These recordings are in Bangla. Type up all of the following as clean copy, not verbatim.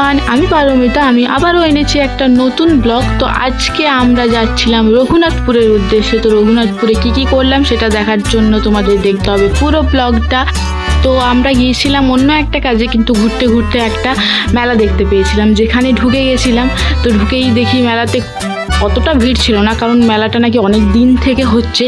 এভরিওয়ান, আমি পারমিতা। আমি আবারও এনেছি একটা নতুন ব্লগ। তো আজকে আমরা যাচ্ছিলাম রঘুনাথপুরের উদ্দেশ্যে। তো রঘুনাথপুরে কি করলাম সেটা দেখার জন্য তোমাদের দেখতে হবে পুরো ব্লগটা। তো আমরা গিয়েছিলাম অন্য একটা কাজে, কিন্তু ঘুরতে ঘুরতে একটা মেলা দেখতে পেয়েছিলাম, যেখানে ঢুকে গেছিলাম। তো ঢুকেই দেখি মেলাতে অতটা ভিড় ছিল না, কারণ মেলাটা নাকি অনেক দিন থেকে হচ্ছে।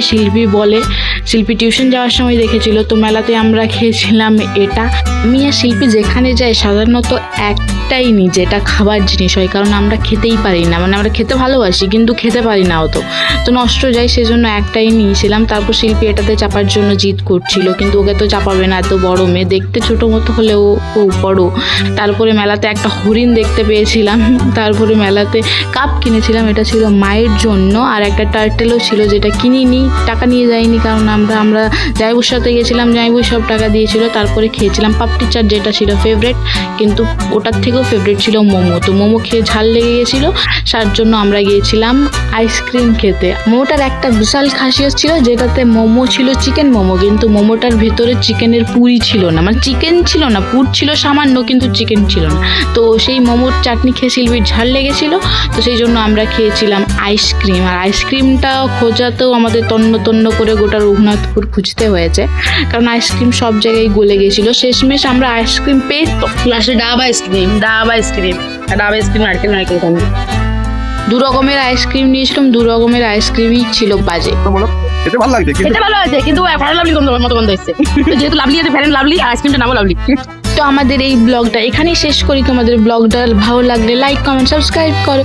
শিল্পী টিউশন যাওয়ার সময় দেখেছিল। তো মেলাতে আমরা খেয়েছিলাম এটা। আমি আর শিল্পী যেখানে যাই সাধারণত একটাই নিই, যেটা খাবার জিনিস হয়, কারণ আমরা খেতেই পারি না। মানে আমরা খেতে ভালোবাসি কিন্তু খেতে পারি না অত, তো নষ্ট যায়, সেজন্য একটাই নিয়েছিলাম। তারপর শিল্পী এটাতে চাপার জন্য জিদ করছিল, কিন্তু ওকে তো চাপাবে না, এত বড় মেয়ে, দেখতে ছোটো মতো হলেও ও বড়। তারপরে মেলাতে একটা হরিণ দেখতে পেয়েছিলাম। তারপরে মেলাতে কাপ কিনেছিলাম, এটা ছিল মায়ের জন্য। আর একটা টার্টেলও ছিল, যেটা কিনিনি, টাকা নিয়ে যাইনি, কারণ আমরা জাইবুর সাথে গেছিলাম, জাইবু সব টাকা দিয়েছিল। তারপরে খেয়েছিলাম পাপড়ি চাট, যেটা ছিল ফেভারেট, কিন্তু ওটার থেকেও ফেভারিট ছিল মোমো। তো মোমো খেয়ে ঝাল লেগে গেছিলো, তার জন্য আমরা গিয়েছিলাম আইসক্রিম খেতে। মোমোটার একটা বিশাল খাসিয়ত ছিল, যেটাতে মোমো ছিল চিকেন মোমো, কিন্তু মোমোটার ভিতরে চিকেনের পুরি ছিল না, মানে চিকেন ছিল না, পুর ছিল সামান্য, কিন্তু চিকেন ছিল না। তো সেই মোমোর চাটনি খেয়ে শিল্পীর ঝাল লেগেছিল, তো সেই জন্য আমরা খেয়েছিলাম আইসক্রিম। আর আইসক্রিমটা খোঁজাতেও আমাদের তন্ন করে গোটা রঘুনাথপুর খুঁজতে হয়েছে, কারণ আইসক্রিম সব জায়গায় গলে গেছিলো। শেষমেশ আমরা আইসক্রিম পেয়ে লাস্টে ডাব আইসক্রিম নারকেল খান। দু রকমের আইসক্রিম নিয়েছিলাম, দু রকমের আইসক্রিমই ছিল বাজে। খেতে ভালো লাগছে, খেতে ভালো আছে, কিন্তু ফ্যান লাভলি মতো গন্ধ এসছে। যেহেতু লাভলি আছে, ফ্যান লাভলি, আর আইসক্রিমটা নামও লাভলি। তো আমাদের এই ব্লগটা এখানেই শেষ করি। তোমাদের ব্লগটা ভালো লাগলে লাইক, কমেন্ট, সাবস্ক্রাইব করো।